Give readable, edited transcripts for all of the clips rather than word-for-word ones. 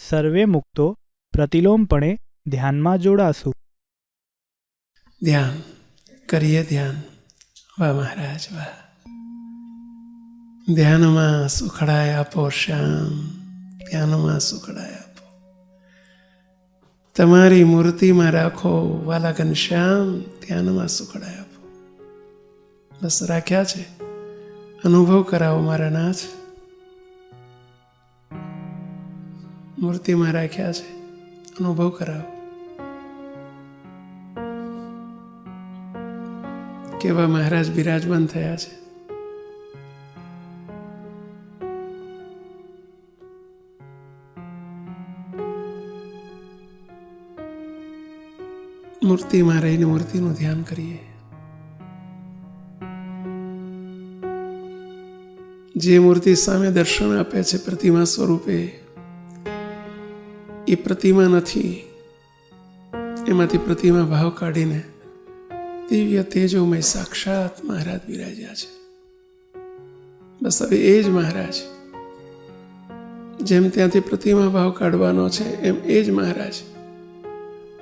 સર્વે મુક્તો પ્રતિલોમપણે ધ્યાનમાં જોડાશું. ધ્યાન કરીએ. ધ્યાન. વાહ મહારાજ વાહ. ધ્યાનમાં સુખડાય આપો શ્યામ, ધ્યાનમાં સુખડાય આપો. તમારી મૂર્તિમાં રાખો વાલા ઘનશ્યામ, ધ્યાનમાં સુખડાય આપો. બસ રાખ્યા છે. અનુભવ કરાવો મારા નાથ. મૂર્તિમાં રાખ્યા છે, અનુભવ કરાવો. કેવા મહારાજ બિરાજમાન થયા છે. મૂર્તિમાં રહીને મૂર્તિનું ધ્યાન કરીએ. જે મૂર્તિ સામે દર્શન આપે છે પ્રતિમા સ્વરૂપે, એ પ્રતિમા નથી. એમાંથી પ્રતિમા ભાવ કાઢીને દિવ્ય તેજોમય સાક્ષાત મહારાજ બિરાજ્યા છે. બસ હવે એ જ મહારાજ. જેમ ત્યાંથી પ્રતિમા ભાવ કાઢવાનો છે, એમ એ જ મહારાજ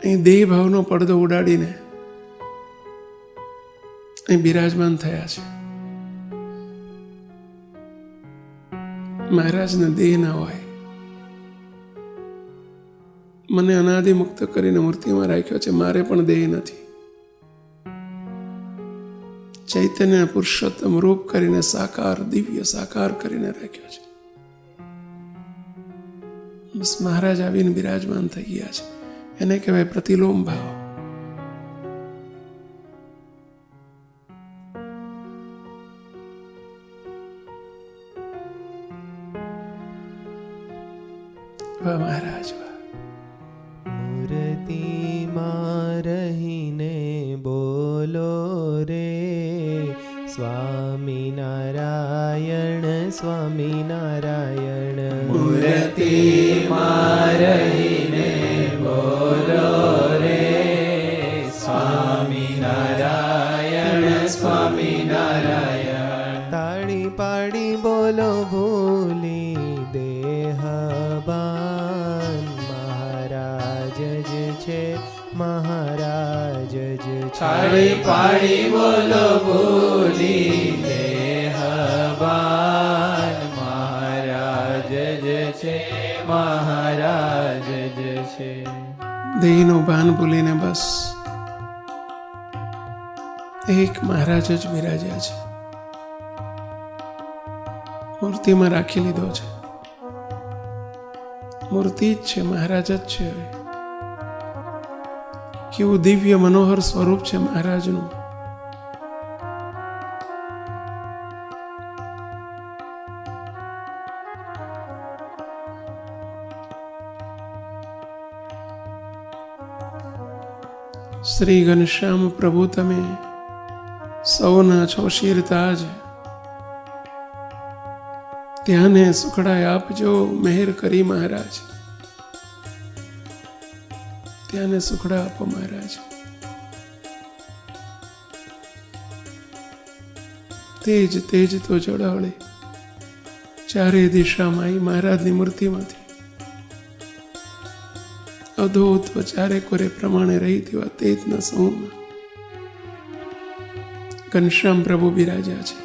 અહીં દેહ ભાવનો પડદો ઉડાડીને અહીં બિરાજમાન થયા છે. મહારાજને દેહ ના હોય. મને અનાદિ મુક્ત કરીને મૂર્તિમાં રાખ્યો છે, મારે પણ દેહ નથી. ચૈતન્ય પુરુષોત્તમ રૂપ કરીને સાકાર, દિવ્ય સાકાર કરીને રાખ્યો છે. બસ મહારાજ આવીને બિરાજમાન થઈ ગયા છે. એને કહેવાય પ્રતિલોમ ભાવ. વાહ મહારાજ વાહ. મૂર્તિમાં રહીને બોલો રે સ્વામિનારાયણ સ્વામિનારાયણ. મૂર્તિમાં રહીને બોલો રે સ્વામિનારાયણ સ્વામિનારાયણ. તાળી પાડી બોલો ભૂલી દેહબાન મહારાજ જ છે મહારાજ જ છે. તાળી પાડી બોલો ભૂલી દેહબાન મહારાજ જ છે મહારાજ જ છે. દેહનું ભાન ભૂલીને બસ એક મહારાજ જ બિરાજ્યા છે. મૂર્તિમાં રાખી લીધો છે. મૂર્તિ જ છે, મહારાજ જ છે. હવે કેવું દિવ્ય મનોહર સ્વરૂપ છે મહારાજનું. શ્રી ઘનશ્યામ પ્રભુ તમે સૌના છો શિરતાજ. ત્યાંને સુખડાય આપજો મહેર કરી મહારાજ. ત્યાંને સુખડા આપો મહારાજ. તેજ તેજ તો જડાવડે ચારે દિશામાં આવી મહારાજની મૂર્તિમાંથી અધોત્વ ચારે કોરે પ્રમાણે રહી તેવા તેજના સમૂહમાં ઘનશ્યામ પ્રભુ બિરાજ્યા છે.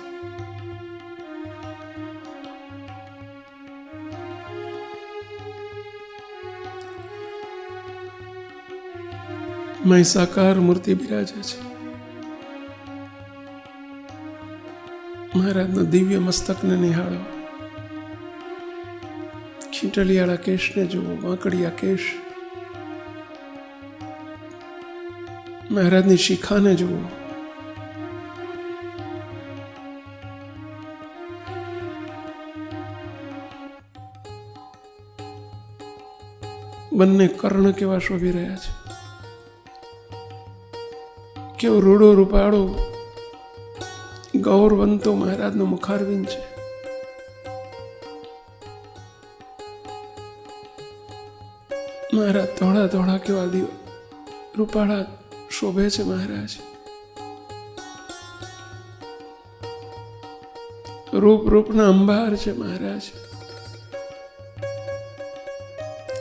મય સાકાર મૂર્તિ બિરાજે છે. મહારાજના દિવ્ય મસ્તકને નિહાળો. ખીટલિયાળા કેશને જુઓ, વાંકડિયા કેશ. મહારાજની શિખાને જુઓ. બંને કર્ણ કેવા શોભી રહ્યા છે. કેવો રૂડો રૂપાળો ગૌરવંતો મહારાજનો મુખારવિંદ છે. મહારાજ ધોળા ધોળા કેવા રૂપાળા શોભે છે મહારાજ. રૂપ રૂપના અંબાર છે મહારાજ.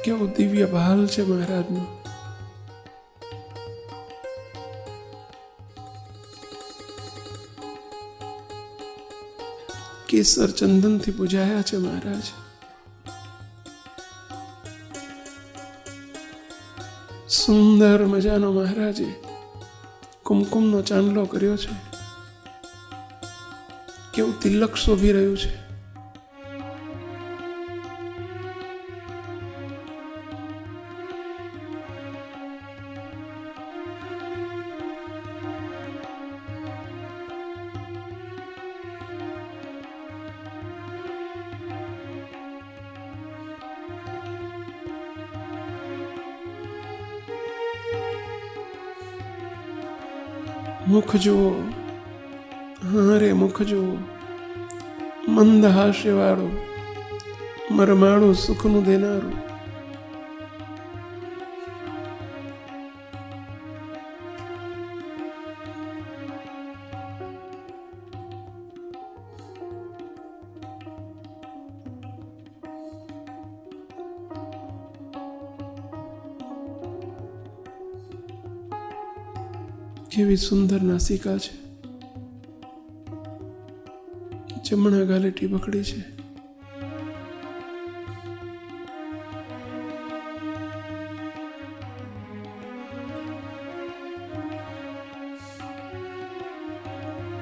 કેવો દિવ્ય ભાલ છે મહારાજનો. કેસર ચંદનથી પૂજાયા છે મહારાજ. સુંદર મજાનો મહારાજે કુમકુમનો ચાંદલો કર્યો છે. કેવું તિલક શોભી રહ્યું છે. મુખ જુઓ, હા રે મુખ જુઓ, મંદ હાસ્ય વાળું, મરમાળું સુખનું દેનારું. કેવી સુંદર નાસિકા છે. જમણા ગાલે ટીબકડી છે.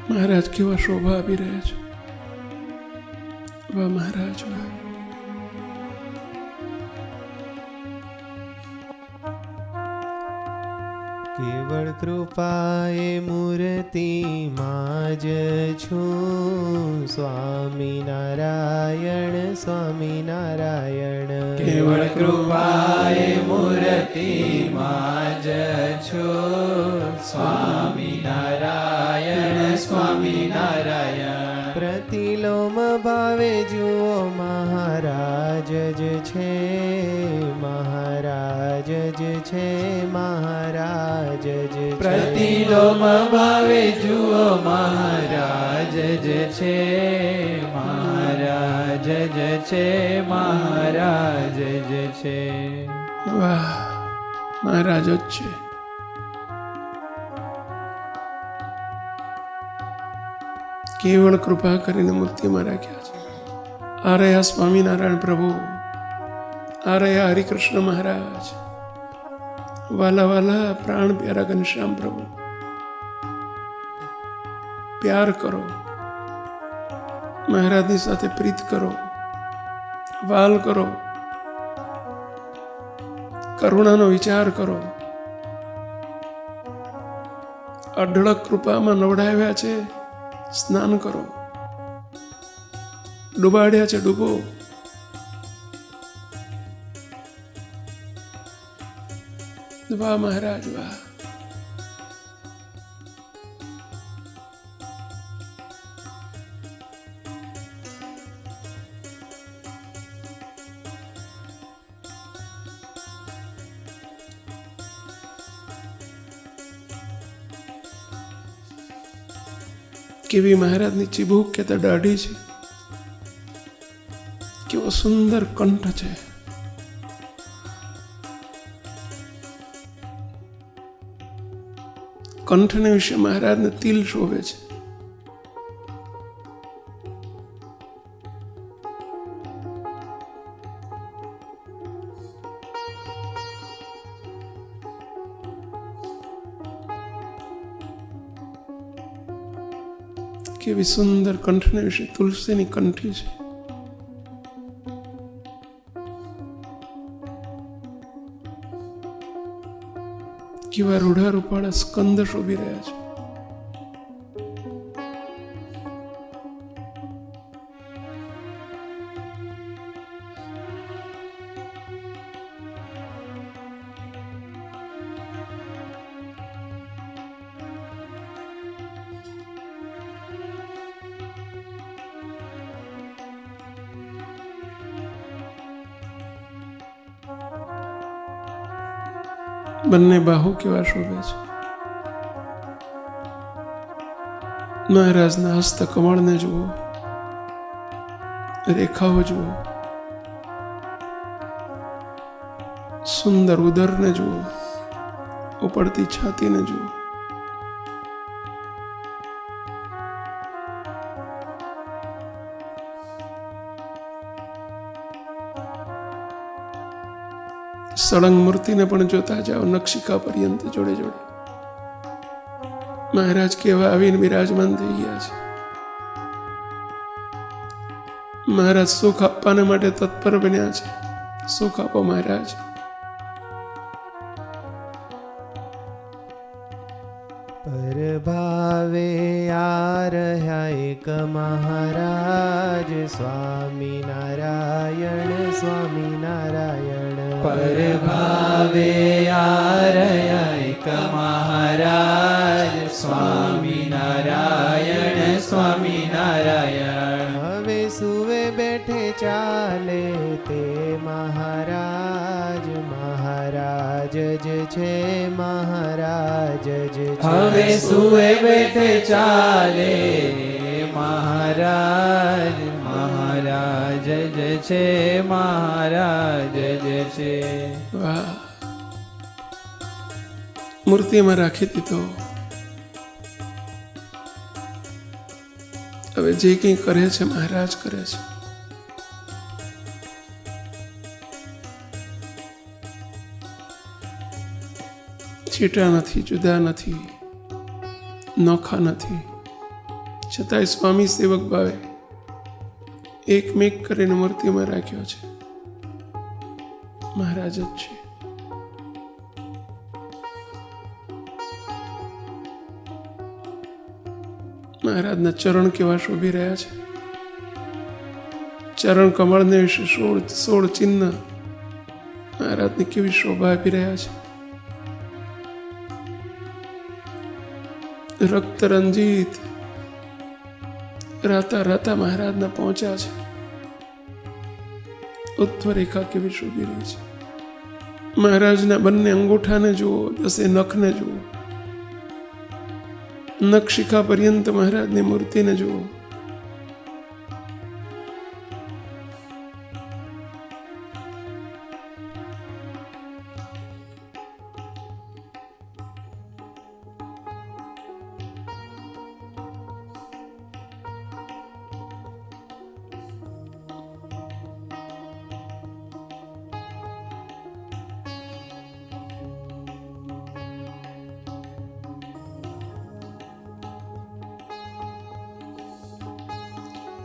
મહારાજ કેવા શોભા આપી રહ્યા છે. વાહ મહારાજ વાહ. કેવળ કૃપાએ મૂર્તિમાં જ છું. સ્વામિનારાયણ સ્વામિનારાયણ. કેવળ કૃપાએ મૂર્તિમાં જ છું. સ્વામિનારાયણ સ્વામિનારાયણ. પ્રતિલોમ ભાવે જુઓ મહારાજ જ છે. મહારાજ જ છે. મહારાજ જ છે. પ્રતિલોમ ભાવે જુઓ મહારાજ જ છે. મહારાજ જ છે. મહારાજ જ છે. વાહ મહારાજ જ છે. કેવળ કૃપા કરીને મૂર્તિમાં રાખ્યા છે. આ રહ્યા સ્વામિનારાયણ પ્રભુ, આ રહ્યા હરિકૃષ્ણ મહારાજ, વાલા વાલા પ્રાણ પ્યારા ઘનશ્યામ પ્રભુ. પ્યાર કરો, મહારાજની સાથે પ્રીત કરો, વાલ કરો, કરુણાનો વિચાર કરો. અઢળક કૃપામાં નવડાવ્યા છે, સ્નાન કરો. ડુબાડ્યા છે, ડૂબો. વાહ મહારાજ વાહ. કેવી મહારાજની ચીબુક કે તો દાઢી છે. કેવો સુંદર કંઠ છે. કંઠને વિશે મહારાજને તિલ શોભે છે. કેવી સુંદર કંઠને વિશે તુલસીની કંઠી છે. કેવા રૂઢા રૂપાળા સ્કંદ શોભી રહ્યા છે. બંને બાહુ કેવા શોભે છે. મહારાજના હસ્ત કમળને જુઓ, રેખાઓ જુઓ. સુંદર ઉદરને જુઓ, ઉપડતી છાતીને જુઓ. સળંગ મૂર્તિને પણ જોતા જાઓ, નક્ષિકા પર્યંત જોડે જોડે. મહારાજ કેવા આવીને બિરાજમાન થઈ ગયા છે. મહારાજ સુખ આપવાને માટે તત્પર બન્યા છે. સુખ આપો મહારાજ. પરભાવે આ રહ્યા એક મહારાજ, સ્વામિનારાયણ સ્વામિનારાયણ. પરભાવે આરયા એક મહારાજ, સ્વામિનારાયણ સ્વામિનારાયણ. હવે સુવે બેઠે ચાલે તે મહારાજ, મહારાજ જ છે મહારાજ જ છે. હવે સુએ બેઠે ચાલે મહારાજ, મહારાજ જ છે મહારાજ જ છે. વાહ! મૂર્તિમાં રાખી દીધો. હવે જે કંઈ કરે છે મહારાજ કરે છે. છીટા નથી, જુદા નથી, નોખા નથી, છતાંય સ્વામી સેવક ભાવે એકમેક કરીને મૂર્તિમાં રાખ્યો છે. મહારાજ જ છે. મહારાજના ચરણ કેવા શોભી રહ્યા છે. ચરણ કમળને વિશે 16 ચિહ્ન મહારાજની કેવી શોભા આપી રહ્યા છે. રક્ત રંજીત રાતા રાતા મહારાજના પહોંચ્યા છે. ઉત્વ રેખા કેવી શોભી રહી છે. મહારાજના બંને અંગૂઠાને જુઓ, 10 નખને જુઓ, નખશિખા પર્યંત મહારાજની મૂર્તિને જુઓ.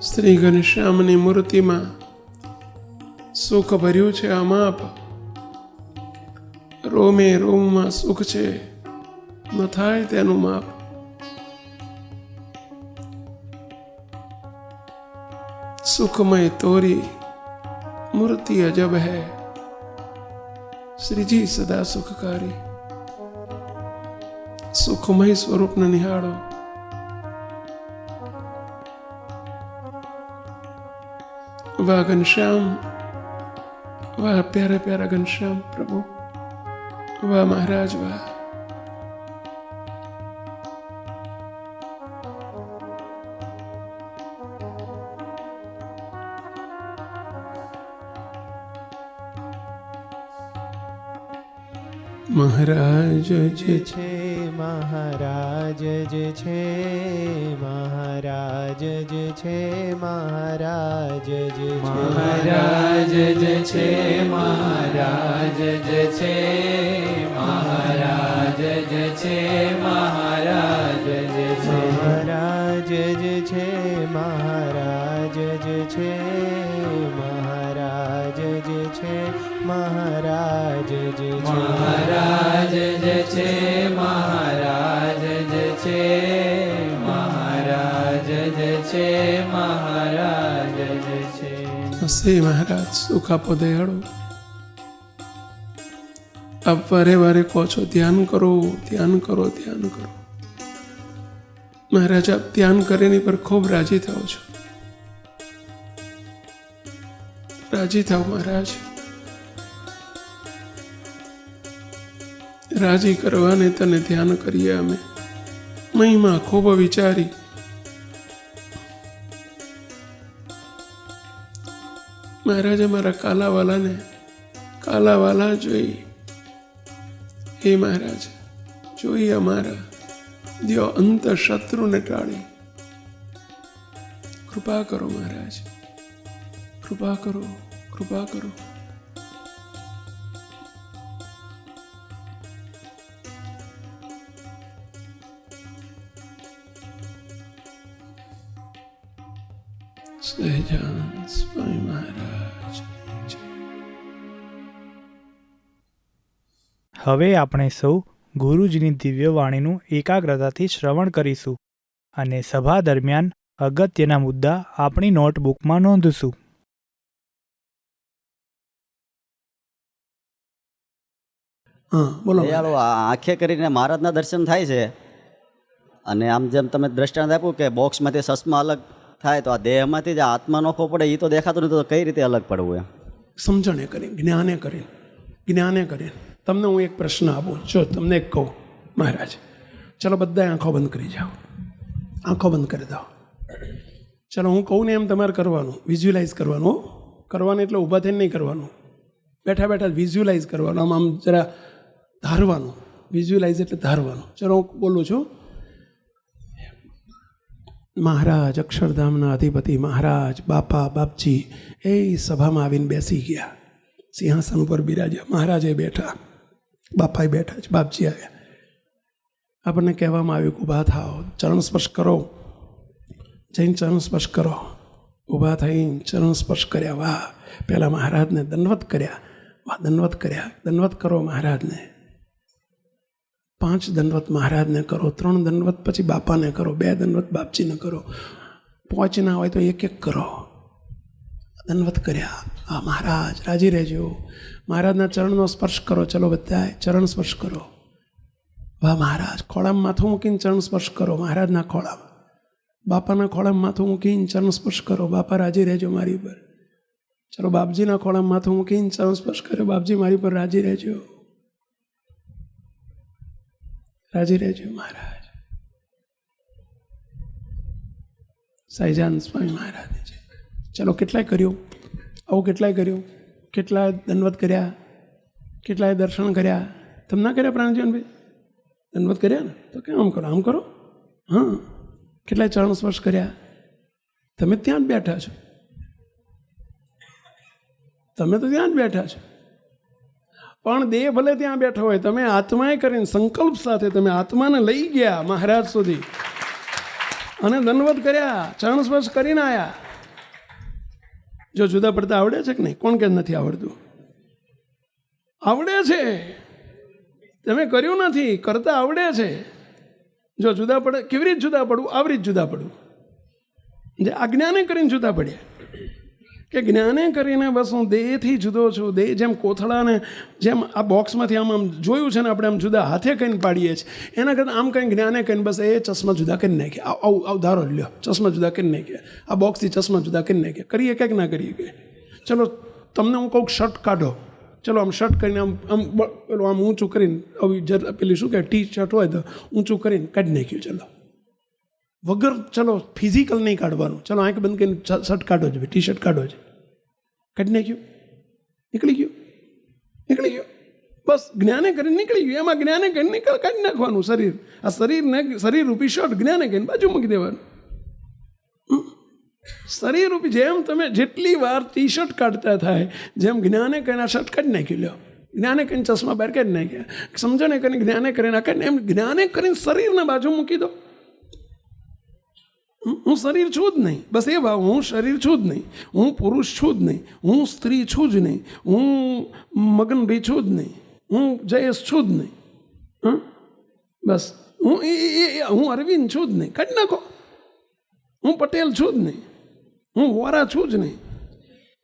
શ્રી ઘનશ્યામની મૂર્તિમાં સુખ ભર્યું છે અમાપ. રોમે રોમમાં સુખ છે, ન થાય તેનું માપ. સુખમય તોરી મૂર્તિ અજબ હૈ, શ્રીજી સદા સુખકારી. સુખમય સ્વરૂપને નિહાળો. વાહ ઘનશ્યામ, વાહ પ્યારા પ્યારા ઘનશ્યામ પ્રભુ, વાહ મહારાજ વાહ. મહારાજ જે છે મહારાજ જે છે, મહારાજ જે છે મહારાજ જે છે. મહારાજ જે છે મહારાજ જે છે, મહારાજ જે છે મહારાજ જે છે. મહારાજ જે છે મહારાજ જે છે, મહારાજ જે છે મહારાજ જે છે. મહારાજ જે છે મહારાજ જે છે, મહારાજ જે છે મહારાજ જે છે. હસે મહારાજ સુખ આપો દયાળુ. આપ વારે વારે કહો છો ધ્યાન કરો, ધ્યાન કરો, ધ્યાન કરો. મહારાજ આપ ધ્યાન કરીને પર ખૂબ રાજી થાઓ છો. રાજી થાવ મહારાજ. રાજી કરવાને તને ધ્યાન કરીએ અમે. મહિમા ખૂબ વિચારી. મહારાજ અમારા કાલાવાલાને કાલાવાલા જોઈ હે મહારાજ, જોઈએ અમારા દ્યો અંત શત્રુને ટાળી. કૃપા કરો મહારાજ, કૃપા કરો, કૃપા કરો. સહજાનંદ સ્વામી મહારાજ. હવે આપણે સૌ ગુરુજીની દિવ્ય વાણીનું એકાગ્રતાથી શ્રવણ કરીશું અને સભા દરમિયાન અગત્યના મુદ્દા આપણી નોટબુકમાં નોંધશું. હા બોલો. દયાળુ આંખે કરીને મહારાજના દર્શન થાય છે, અને આમ જેમ તમે દ્રષ્ટાંત આપ્યું કે બોક્સમાંથી ચશ્મા અલગ થાય, તો આ દેહમાંથી જે આત્મા નોખો પડે એ તો દેખાતું નથી, તો કઈ રીતે અલગ પડવું એમ? સમજણે કરીને, જ્ઞાને કરીને, જ્ઞાને કરીને. તમને હું એક પ્રશ્ન આપું, જો તમને એક કહું મહારાજ, ચલો બધા આંખો બંધ કરી જાઓ, આંખો બંધ કરી દો. ચલો હું કહું ને એમ તમારે કરવાનું, વિઝ્યુલાઇઝ કરવાનું. કરવાનું એટલે ઊભા થઈને નહીં કરવાનું, બેઠા બેઠા વિઝ્યુલાઇઝ કરવાનું. આમ જરા ધારવાનું. વિઝ્યુલાઇઝ એટલે ધારવાનું. ચલો હું બોલું છું. મહારાજ, અક્ષરધામના અધિપતિ મહારાજ, બાપા બાપજી એ સભામાં આવીને બેસી ગયા, સિંહાસન ઉપર બિરાજ્યા. મહારાજે બેઠા, બાપાએ બેઠા છે, બાપજી આવ્યા. આપણને કહેવામાં આવ્યું કે ઊભા થાઓ, ચરણ સ્પર્શ કરો, જઈને ચરણ સ્પર્શ કરો. ઊભા થઈને ચરણ સ્પર્શ કર્યા. વાહ! પહેલાં મહારાજને દંડવત કર્યા. વાહ! દંડવત કર્યા. દંડવત કરો મહારાજને. 5 દંડવત મહારાજને કરો, 3 દંડવત પછી બાપાને કરો, 2 દંડવત બાપજીને કરો, 5 ના હોય તો 1 કરો. દંડવત કર્યા. આ મહારાજ રાજી રહેજો. મહારાજના ચરણનો સ્પર્શ કરો. ચલો બધાએ ચરણ સ્પર્શ કરો. વાહ મહારાજ! ખોળામાં માથું મૂકીને ચરણ સ્પર્શ કરો, મહારાજના ખોળામાં. બાપાના ખોળામાં માથું મૂકીને ચરણ સ્પર્શ કરો. બાપા રાજી રહેજો મારી ઉપર. ચલો બાપજીના ખોળામાં માથું મૂકીને ચરણ સ્પર્શ કરો. બાપજી મારી ઉપર રાજી રહેજો, રાજી રહેજો મહારાજ. સહજાનંદ સ્વામી મહારાજને છે. ચલો કેટલાય કર્યું આવું, કેટલાય કર્યું, કેટલાય દંડવત કર્યા, કેટલાય દર્શન કર્યા. તમે ના કર્યા પ્રાણજીવનભાઈ? દંડવત કર્યા ને? તો કેમ આમ કરો, આમ કરો. હા, કેટલાય ચરણ સ્પર્શ કર્યા. તમે ત્યાં જ બેઠા છો, તમે તો ત્યાં જ બેઠા છો. પણ દેહ ભલે ત્યાં બેઠો હોય, તમે આત્માએ કરીને સંકલ્પ સાથે તમે આત્માને લઈ ગયા મહારાજ સુધી અને દંડવત કર્યા, ચરણ સ્પર્શ કરીને આવ્યા. જો જુદા પડતા આવડે છે કે નહીં? કોણ કે નથી આવડતું? આવડે છે. તમે કર્યું નથી, કરતા આવડે છે. જો જુદા પડે, કેવી રીતે જુદા પડવું? આવી રીતે જુદા પડવું. જે આ જ્ઞાને કરીને જુદા પડ્યા, કે જ્ઞાને કરીને બસ હું દેહથી જુદો છું. દેહ જેમ કોથળાને, જેમ આ બોક્સમાંથી આમ જોયું છે ને આપણે, આમ જુદા હાથે કહીને પાડીએ છીએ, એના કરતાં આમ કંઈ જ્ઞાને કહીને બસ એ ચશ્મા જુદા કરી નાખ્યા. આવું ધારો લ્યો, ચશ્મા જુદા કરી નાખ્યા. આ બોક્સથી ચશ્મા જુદા કરી નાખ્યા. કરીએ ક્યાંક ના કરીએ કે? ચલો તમને હું કહું શર્ટ કાઢો. ચલો આમ શર્ટ કરીને આમ આમ પેલું આમ ઊંચું કરીને, પેલી શું કહે, ટી શર્ટ હોય તો ઊંચું કરીને કાઢી નાખ્યું. ચલો વગર, ચલો ફિઝિકલ નહીં કાઢવાનું. ચલો આંખ બંધ કરીને શર્ટ કાઢો છે, ટી શર્ટ કાઢો છે, કાઢી નાખ્યું, નીકળી ગયું, નીકળી ગયું. બસ જ્ઞાને કરીને નીકળી ગયું. એમાં જ્ઞાને કરીને કાઢી નાખવાનું શરીર. આ શરીરને, શરીર રૂપી શર્ટ જ્ઞાને કરીને બાજુ મૂકી દેવાનું. શરીર રૂપી જેમ તમે જેટલી વાર ટી શર્ટ કાઢતા થાય, જેમ જ્ઞાને કરીને આ શર્ટ કાઢી નાખ્યું. લ્યો, જ્ઞાને કરીને ચશ્મા બહાર કાઢી નાખ્યા, સમજણે કરીને જ્ઞાને કરીને આ કાઢી, એમ જ્ઞાને કરીને શરીરને બાજુ મૂકી દો. હું શરીર છું જ નહીં, બસ એ ભાવ. હું શરીર છું જ નહીં, હું પુરુષ છું જ નહીં, હું સ્ત્રી છું જ નહીં, હું મગનભાઈ છું જ નહીં, હું જયેશ છું જ નહીં. બસ હું અરવિંદ છું જ નહીં, કાઢી નાખો. હું પટેલ છું જ નહીં, હું વોરા છું જ નહીં.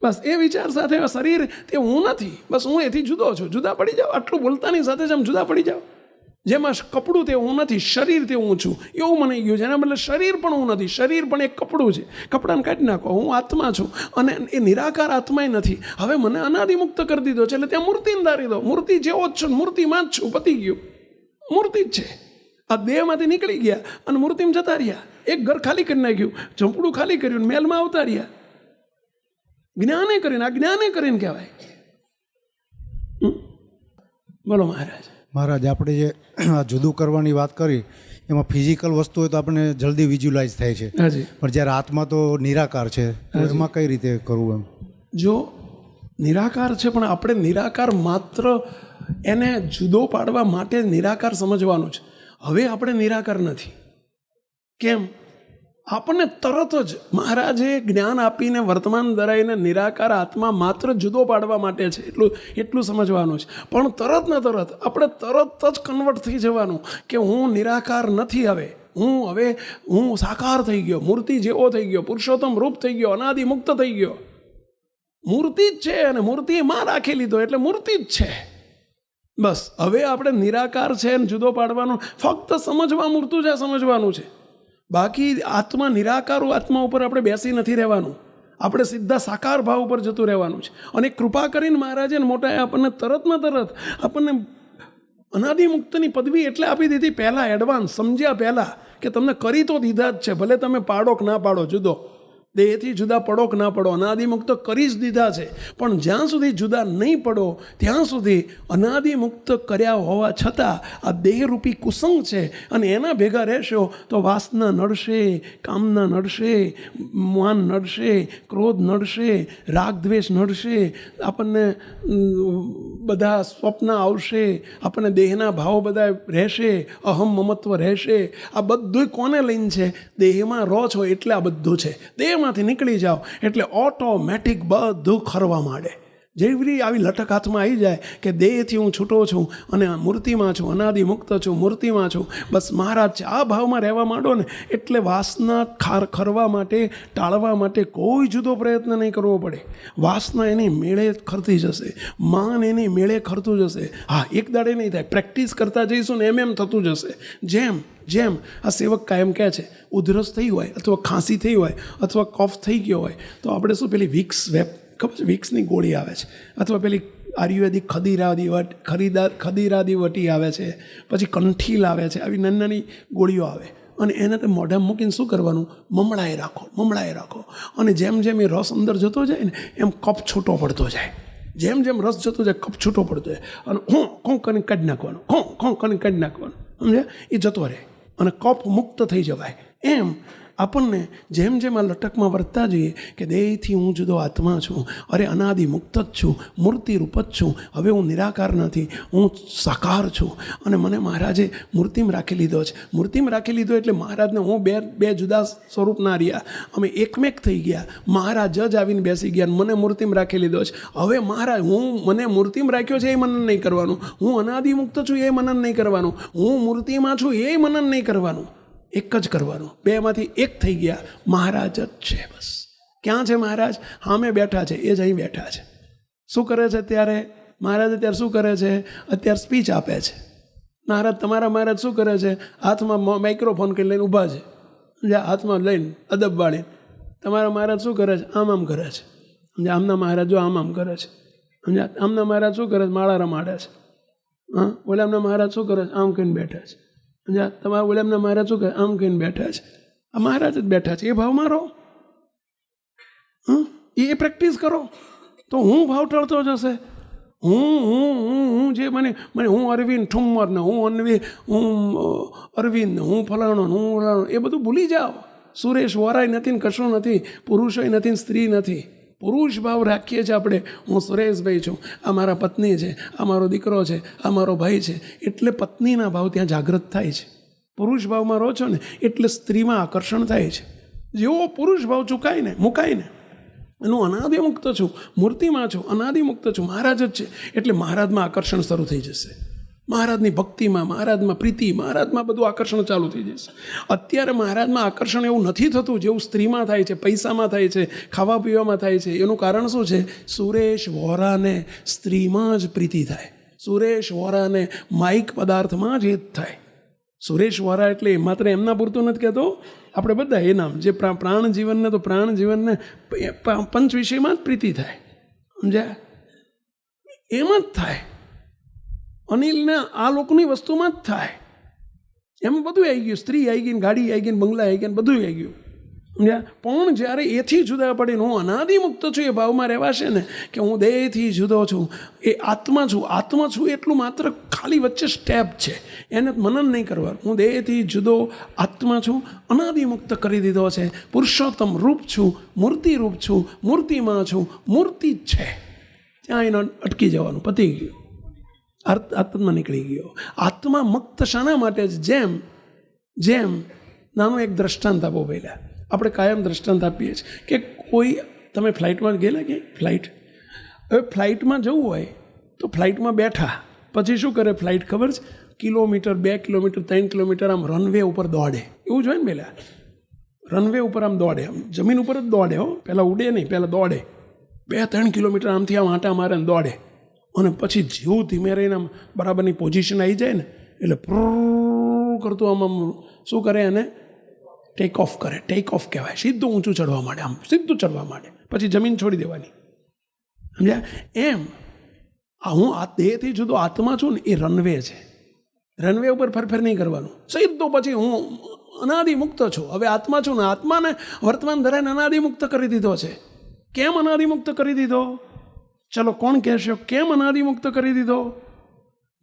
બસ એ વિચાર સાથે શરીર તે હું નથી, બસ હું એથી જુદો છું. જુદા પડી જાઓ. આટલું બોલતાની સાથે જ આમ જુદા પડી જાઓ. જેમાં કપડું તે હું નથી, શરીર તે હું છું, એવું મને ગયું છે. એના બદલે શરીર પણ હું નથી, શરીર પણ એક કપડું છે. કપડાને કાઢી નાખો. હું આત્મા છું, અને એ નિરાકાર આત્માય નથી. હવે મને અનાદિમુક્ત કરી દીધો છે, એટલે ત્યાં મૂર્તિને ધારી દો. મૂર્તિ જેવો જ છું, મૂર્તિમાં જ છું, પતી ગયું. મૂર્તિ જ છે. આ દેહમાંથી નીકળી ગયા અને મૂર્તિમાં જતા રહ્યા. એક ઘર ખાલી કરી નાખ્યું, ઝૂંપડું ખાલી કર્યું, મહેલમાં આવતા રહ્યા. જ્ઞાને કરીને, આ જ્ઞાને કરીને કહેવાય. બોલો મહારાજ, મહારાજ, આપણે જે આ જુદું કરવાની વાત કરી એમાં ફિઝિકલ વસ્તુ હોય તો આપણને જલ્દી વિઝ્યુલાઇઝ થાય છે, હાજી. પણ જ્યારે આત્મા તો નિરાકાર છે, તો એમાં કઈ રીતે કરવું? એમ જો નિરાકાર છે, પણ આપણે નિરાકાર માત્ર એને જુદો પાડવા માટે નિરાકાર સમજવાનું છે. હવે આપણે નિરાકાર નથી. કેમ? આપણને તરત જ મહારાજે જ્ઞાન આપીને વર્તમાન ધરાઈને નિરાકાર આત્મા માત્ર જુદો પાડવા માટે છે, એટલું સમજવાનું છે. પણ તરત ને તરત આપણે તરત જ કન્વર્ટ થઈ જવાનું કે હું નિરાકાર નથી. હવે હું સાકાર થઈ ગયો, મૂર્તિ જેવો થઈ ગયો, પુરુષોત્તમ રૂપ થઈ ગયો, અનાદિ મુક્ત થઈ ગયો. મૂર્તિ જ છે અને મૂર્તિમાં રાખી લીધો એટલે મૂર્તિ જ છે. બસ હવે આપણે નિરાકાર છે અને જુદો પાડવાનો ફક્ત સમજવાનું છે. બાકી આત્મા નિરાકાર આત્મા ઉપર આપણે બેસી નથી રહેવાનું. આપણે સીધા સાકાર ભાવ ઉપર જતું રહેવાનું છે. અને કૃપા કરીને મહારાજે મોટાએ આપણને તરત આપણને અનાદિ મુક્તની પદવી એટલે આપી દીધી પહેલાં, એડવાન્સ સમજ્યા પહેલાં, કે તમને કરી તો દીધા જ છે. ભલે તમે પાડો કે ના પાડો, જુદો દેહથી જુદા પડો કે ના પડો, અનાદિમુક્ત કરી જ દીધા છે. પણ જ્યાં સુધી જુદા નહીં પડો ત્યાં સુધી અનાદિમુક્ત કર્યા હોવા છતાં આ દેહરૂપી કુસંગ છે અને એના ભેગા રહેશો તો વાસના નડશે, કામના નડશે, માન નડશે, ક્રોધ નડશે, રાગ દ્વેષ નડશે, આપણને બધા સ્વપ્ન આવશે, આપણને દેહના ભાવ બધા રહેશે, અહમ મમત્વ રહેશે. આ બધું કોને લઈને છે? દેહમાં રહો છો એટલે આ બધું છે. દેહમાંથી નીકળી જાઓ એટલે ઓટોમેટિક બધું ખરવા માંડે. જેવી આવી લટક હાથમાં આવી જાય કે દેહથી હું છૂટો છું અને મૂર્તિમાં છું, અનાદિ મુક્ત છું, મૂર્તિમાં છું. બસ મહારાજ છે. આ ભાવમાં રહેવા માંડો ને એટલે વાસના ખરવા માટે, ટાળવા માટે કોઈ જુદો પ્રયત્ન નહીં કરવો પડે. વાસના એની મેળે ખરતી જશે, માન એની મેળે ખરતું જશે. હા, એક દાડે નહીં થાય, પ્રેક્ટિસ કરતા જઈશું ને એમ થતું જશે. જેમ આ સેવક કાયમ કહે છે, ઉધરસ થઈ હોય અથવા ખાંસી થઈ હોય અથવા કફ થઈ ગયો હોય તો આપણે શું પેલી વિક્સ ખબર છે, વિક્સની ગોળી આવે છે, અથવા પેલી આયુર્વેદિક ખદીરાદી વટી આવે છે, પછી કંઠીલ આવે છે, આવી નાની નાની ગોળીઓ આવે. અને એને તો મોઢામાં મૂકીને શું કરવાનું? મમળાએ રાખો. અને જેમ જેમ એ રસ અંદર જતો જાય ને એમ કફ છૂટો પડતો જાય. જેમ રસ જતો જાય કફ છૂટો પડતો જાય. અને ખોં કરીને કાઢી નાખવાનું. સમજ્યા? એ જતો રહે અને કફ મુક્ત થઈ જવાય. એમ આપણને જેમ આ લટકમાં વર્તતા જઈએ કે દેહથી હું જુદો આત્મા છું, અરે અનાદિ મુક્ત જ છું, મૂર્તિરૂપ જ છું, હવે હું નિરાકાર નથી, હું સાકાર છું. અને મને મહારાજે મૂર્તિમાં રાખી લીધો છે. મૂર્તિમાં રાખી લીધો એટલે મહારાજને હું બે જુદા સ્વરૂપ ના રહ્યા, અમે એકમેક થઈ ગયા. મહારાજ જ આવીને બેસી ગયા, મને મૂર્તિમાં રાખી લીધો છે. હવે મહારાજ મને મૂર્તિમાં રાખ્યો છે એ મનન નહીં કરવાનું, હું અનાદિ મુક્ત છું એ મનન નહીં કરવાનું, હું મૂર્તિમાં છું એ મનન નહીં કરવાનું. એક જ કરવાનું. બેમાંથી એક થઈ ગયા. મહારાજ જ છે. બસ ક્યાં છે મહારાજ? સામે બેઠા છે, એ જ અહીં બેઠા છે. શું કરે છે અત્યારે મહારાજ? અત્યારે શું કરે છે? અત્યારે સ્પીચ આપે છે. તમારા મહારાજ શું કરે છે? હાથમાં માઇક્રોફોન કરી લઈને ઊભા છે, હાથમાં લઈને અદબ વાળીને. તમારા મહારાજ શું કરે છે? આમ કરે છે. આમના મહારાજ જો આમ કરે છે. આમના મહારાજ શું કરે છે? માળા રમાડે છે. હા, ઓલામના મહારાજ શું કરે છે? આમ કહીને બેઠા છે. તમારા ઓલામના મહારાજ શું કહે? આમ કહીને બેઠા છે. આ મહારાજ જ બેઠા છે. એ ભાવમાં રહો, એ પ્રેક્ટિસ કરો તો હું ભાવ ટળતો જશે. હું જે મને હું અરવિંદ ઠુમ્મર ને હું અરવિંદ હું ફલાણો હું ફલાણો એ બધું ભૂલી જાઓ. સુરેશ વોરાય નથી ને કશું નથી, પુરુષોય નથી ને સ્ત્રી નથી. પુરુષ ભાવ રાખીએ છીએ આપણે. હું સુરેશભાઈ છું, આ મારા પત્ની છે, આ મારો દીકરો છે, આ મારો ભાઈ છે. એટલે પત્નીના ભાવ ત્યાં જાગૃત થાય છે. પુરુષ ભાવમાં રહો છો ને એટલે સ્ત્રીમાં આકર્ષણ થાય છે. જેવો પુરુષ ભાવ મુકાય ને એનું અનાદિ મુક્ત છું, મૂર્તિમાં છું, અનાદિ મુક્ત છું, મહારાજ જ છે એટલે મહારાજમાં આકર્ષણ શરૂ થઈ જશે. મહારાજની ભક્તિમાં, મહારાજમાં પ્રીતિ, મહારાજમાં બધું આકર્ષણ ચાલુ થઈ જશે. અત્યારે મહારાજમાં આકર્ષણ એવું નથી થતું જેવું સ્ત્રીમાં થાય છે, પૈસામાં થાય છે, ખાવા પીવામાં થાય છે. એનું કારણ શું છે? સુરેશ વોરાને સ્ત્રીમાં જ પ્રીતિ થાય, સુરેશ વોરાને માઇક પદાર્થમાં જ થાય. સુરેશ વોરા એટલે માત્ર એમના પૂરતું નથી કહેતો, આપણે બધા એ નામ જે પ્રાણ જીવનને પંચ વિષયમાં જ પ્રીતિ થાય. સમજ્યા? એમાં જ થાય. અનિલને આ લોકની વસ્તુમાં જ થાય. એમ બધું આવી ગયું. સ્ત્રી આવી ગઈ, ગાડી આવી ગઈ, બંગલા આવી ગયા, બધું આવી ગયું. સમજ્યા? પણ જ્યારે એથી જુદા પડીને હું અનાદિમુક્ત છું એ ભાવમાં રહેવાશે ને કે હું દેહથી જુદો છું, એ આત્મા છું એટલું માત્ર ખાલી વચ્ચે સ્ટેપ છે, એને મનન નહીં કરવાનું. હું દેહથી જુદો આત્મા છું, અનાદિમુક્ત કરી દીધો છે, પુરુષોત્તમ રૂપ છું, મૂર્તિ રૂપ છું, મૂર્તિમાં છું, મૂર્તિ જ છે. ત્યાં એને અટકી જવાનું, પતી ગયું, આત્મા નીકળી ગયો. આત્મા મુક્ત શાના માટે છે? જેમ નાનું એક દ્રષ્ટાંત આપો પહેલાં. આપણે કાયમ દ્રષ્ટાંત આપીએ છીએ કે કોઈ તમે ફ્લાઇટમાં ગયેલા કે હવે ફ્લાઇટમાં જવું હોય તો ફ્લાઇટમાં બેઠા પછી શું કરે ફ્લાઇટ ખબર છે? કિલોમીટર, 2 કિલોમીટર, 3 કિલોમીટર આમ રનવે ઉપર દોડે. એવું જ હોય ને પહેલાં રનવે ઉપર આમ દોડે, આમ જમીન ઉપર જ દોડે. પહેલાં ઉડે નહીં, પહેલાં દોડે 2-3 કિલોમીટર આમથી આમ આંટા મારે ને દોડે. અને પછી જેવું ધીમે રહીને આમ બરાબરની પોઝિશન આવી જાય ને એટલે કરતું આમ શું કરે? એને ટેક ઓફ કરે. ટેક ઓફ કહેવાય. સીધું ઊંચું ચડવા માંડે, આમ સીધું ચડવા માંડે, પછી જમીન છોડી દેવાની. સમજ્યા? એમ હું આ દેહથી જુદો આત્મા છું ને એ રનવે છે. રનવે ઉપર ફરફર નહીં કરવાનું, સીધું પછી હું અનાદિમુક્ત છું. હવે આત્મા છું ને આત્માને વર્તમાન ધરાઈને અનાદિમુક્ત કરી દીધો છે. કેમ અનાદિમુક્ત કરી દીધો? ચલો કોણ કહેશો કેમ અનાદિમુક્ત કરી દીધો?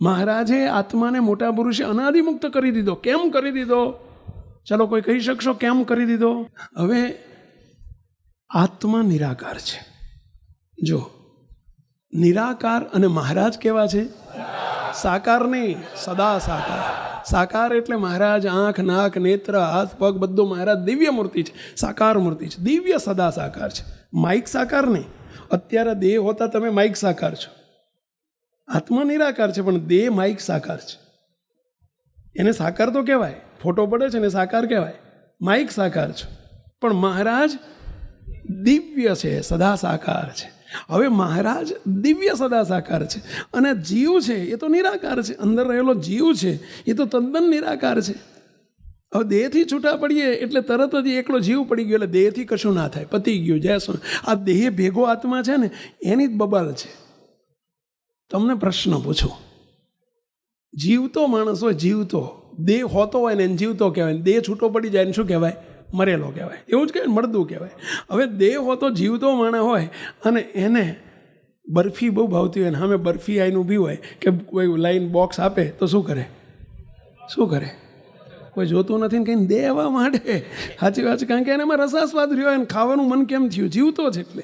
મહારાજે આત્માને, મોટા પુરુષે અનાદિમુક્ત કરી દીધો. કેમ કરી દીધો? ચલો કોઈ કહી શકશો કેમ કરી દીધો? હવે આત્મા નિરાકાર છે. જો નિરાકાર અને મહારાજ કેવા છે? સાકાર નહીં, સદા સાકાર. સાકાર એટલે મહારાજ આંખ, નાક, નેત્ર, હાથ, પગ બધું મહારાજ દિવ્ય મૂર્તિ છે, સાકાર મૂર્તિ છે, દિવ્ય સદા સાકાર છે. માઇક સાકાર નહીં. અત્યારે દેહ હોતા તમે માઇક સાકાર છો. આત્મા નિરાકાર છે પણ દેહ માઇક સાકાર છે. એને સાકાર તો કહેવાય, ફોટો પડે છે ને સાકાર કહેવાય, માઇક સાકાર છે. પણ મહારાજ દિવ્ય છે, સદા સાકાર છે. હવે મહારાજ દિવ્ય સદા સાકાર છે અને જીવ છે એ તો નિરાકાર છે. અંદર રહેલો જીવ છે એ તો તદ્દન નિરાકાર છે. હવે દેહથી છૂટા પડીએ એટલે તરત જ એકલો જીવ પડી ગયો, એટલે દેહથી કશું ના થાય, પતી ગયું. જય આ દેહ ભેગો આત્મા છે ને એની જ બબાલ છે. તમને પ્રશ્ન પૂછું, જીવતો માણસ હોય, જીવતો દેહ હોતો હોય ને એને જીવતો કહેવાય, દેહ છૂટો પડી જાય ને શું કહેવાય? મરેલો કહેવાય. એવું જ કહેવાય, મળદું કહેવાય. હવે દેહ હોતો જીવતો માણસ હોય અને એને બરફી બહુ ભાવતી હોય ને સામે બરફી આવીને ઊભી હોય કે કોઈ લાઈન બોક્સ આપે તો શું કરે? કોઈ જોતું નથી ને કંઈ દેવા માંડે. સાચી વાત છે, કારણ કે એને એમાં રસાસ્વાદ રહ્યો, એને ખાવાનું મન કેમ થયું? જીવતો છે એટલે.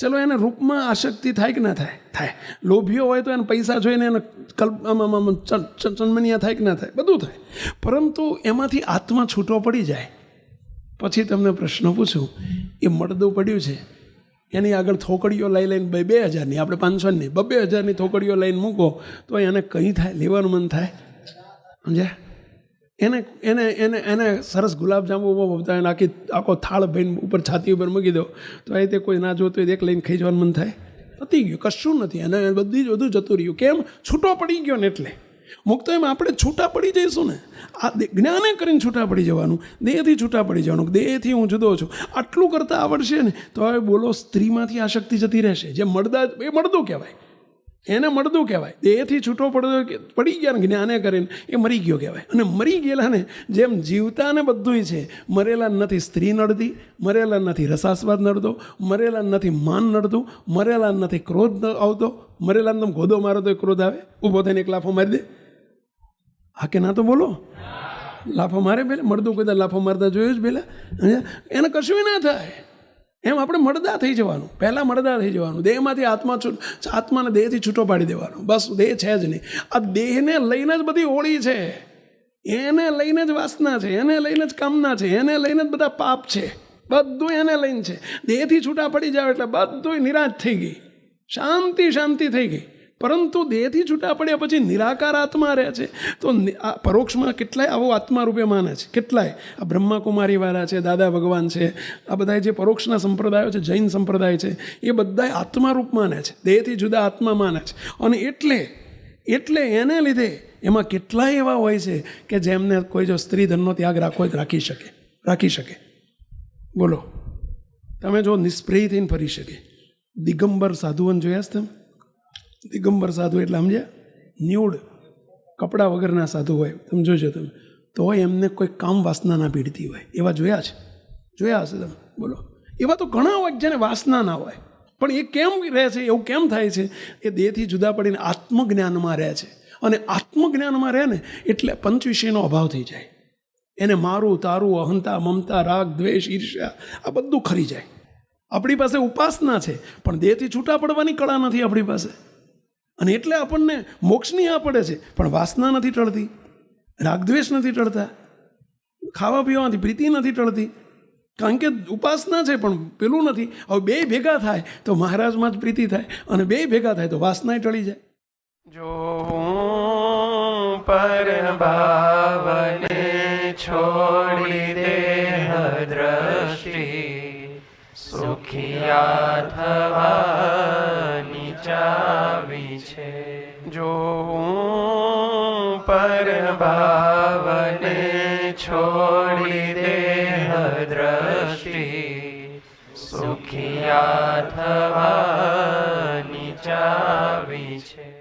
ચલો એને રૂપમાં આસક્તિ થાય કે ના થાય? થાય. લોભીઓ હોય તો એને પૈસા જોઈને એને ચન્મનિયા થાય કે ના થાય? બધું થાય. પરંતુ એમાંથી આત્મા છૂટો પડી જાય પછી તમને પ્રશ્ન પૂછું, એ મળદું પડ્યું છે એની આગળ થોકડીઓ લઈને 2000ની, આપણે 500ની 2000ની થોકડીઓ લઈને મૂકો તો એને કંઈ થાય? લેવાનું મન થાય? સમજ્યા? એને એને એને એને સરસ ગુલાબજાંબુ ભાવતા હોય, આખો થાળ ભઈને ઉપર છાતી ઉપર મૂકી દો તો એ તે કોઈ ના જોતું હોય એક લઈને ખાઈ જવાનું મન થાય? પતી ગયું, કશું નથી. અને બધું જતું રહ્યું. કેમ? છૂટો પડી ગયો ને એટલે. મુક્ત એમ આપણે છૂટા પડી જઈશું ને, આ જ્ઞાને કરીને છૂટા પડી જવાનું, દેહથી છૂટા પડી જવાનું, દેહથી હું જુદો છું આટલું કરતાં આવડશે ને તો હવે બોલો સ્ત્રીમાંથી આસક્તિ જતી રહેશે. જે મળદા એ મળદું કહેવાય, એને મળદું કહેવાય. દેહથી છૂટો પડી ગયા ને જ્ઞાને કરીને એ મરી ગયો કહેવાય. અને મરી ગયેલા ને જેમ જીવતાને બધું છે, મરેલા નથી સ્ત્રી નડતી, મરેલા નથી રસાસ્વાદ નડતો, મરેલા નથી માન નડતું, મરેલા નથી ક્રોધ આવતો. મરેલાને તમે ગોદો મારો તો ક્રોધ આવે, ઊભો થઈને એક લાફો મારી દે? હા કે ના તો બોલો? લાફો મારે પેલા મળદું કોઈ લાફો મારતા જોયું જ પેલા? એને કશું ના થાય. એમ આપણે મળદા થઈ જવાનું, પહેલાં મળદા થઈ જવાનું. દેહમાંથી આત્માને દેહથી છૂટો પાડી દેવાનો. બસ દેહ છે જ નહીં. આ દેહને લઈને જ બધી હોળી છે, એને લઈને જ વાસના છે, એને લઈને જ કામના છે, એને લઈને જ બધા પાપ છે, બધું એને લઈને છે. દેહથી છૂટા પડી જાવ એટલે બધું નિરાશ થઈ ગઈ, શાંતિ થઈ ગઈ. પરંતુ દેહથી છૂટા પડ્યા પછી નિરાકાર આત્મા રહે છે. તો આ પરોક્ષમાં કેટલાય આવો આત્મા રૂપે માને છે, કેટલાય. આ બ્રહ્માકુમારીવાળા છે, દાદા ભગવાન છે, આ બધા જે પરોક્ષના સંપ્રદાયો છે, જૈન સંપ્રદાય છે, એ બધા આત્મારૂપ માને છે, દેહથી જુદા આત્મા માને છે. અને એટલે એને લીધે એમાં કેટલાય એવા હોય છે કે જેમને કોઈ જો સ્ત્રી ધનનો ત્યાગ રાખવો હોય તો રાખી શકે. બોલો, તમે જો નિષ્પ્રેય થઈને ફરી શકે. દિગંબર સાધુઓને જોયા છે તમે? દિગંબર સાધુ એટલે સમજ્યા? ન્યૂડ, કપડાં વગરના સાધુ હોય, તમે જોજો તમે. તો એમને કોઈ કામ વાસના ના પીડતી હોય એવા જોયા છે? જોયા હશે તમે, બોલો. એવા તો ઘણા હોય જેને વાસના ના હોય, પણ એ કેમ રહે છે, એવું કેમ થાય છે? એ દેહથી જુદા પડીને આત્મજ્ઞાનમાં રહે છે. અને આત્મજ્ઞાનમાં રહે ને એટલે પંચ વિષયનો અભાવ થઈ જાય. એને મારું તારું, અહંતા, મમતા, રાગ, દ્વેષ, ઈર્ષ્યા આ બધું ખરી જાય. આપણી પાસે ઉપાસના છે પણ દેહથી છૂટા પડવાની કળા નથી આપણી પાસે. અને એટલે આપણને મોક્ષની આ પડે છે પણ વાસના નથી ટળતી, રાગદ્વેષ નથી ટળતા, ખાવા પીવાથી પ્રીતિ નથી ટળતી, કારણ કે ઉપાસના છે પણ પેલું નથી. હવે બે ભેગા થાય તો મહારાજમાં જ પ્રીતિ થાય, અને બે ભેગા થાય તો વાસનાય ટળી જાય. જો પર ભાવને છોડી દેહ દ્રષ્ટિ, સુખિયા થવાની ચાવી છે. જો પર ભાવને છોડી દેહ દ્રષ્ટિ, સુખિયા થવાની ચાવી છે.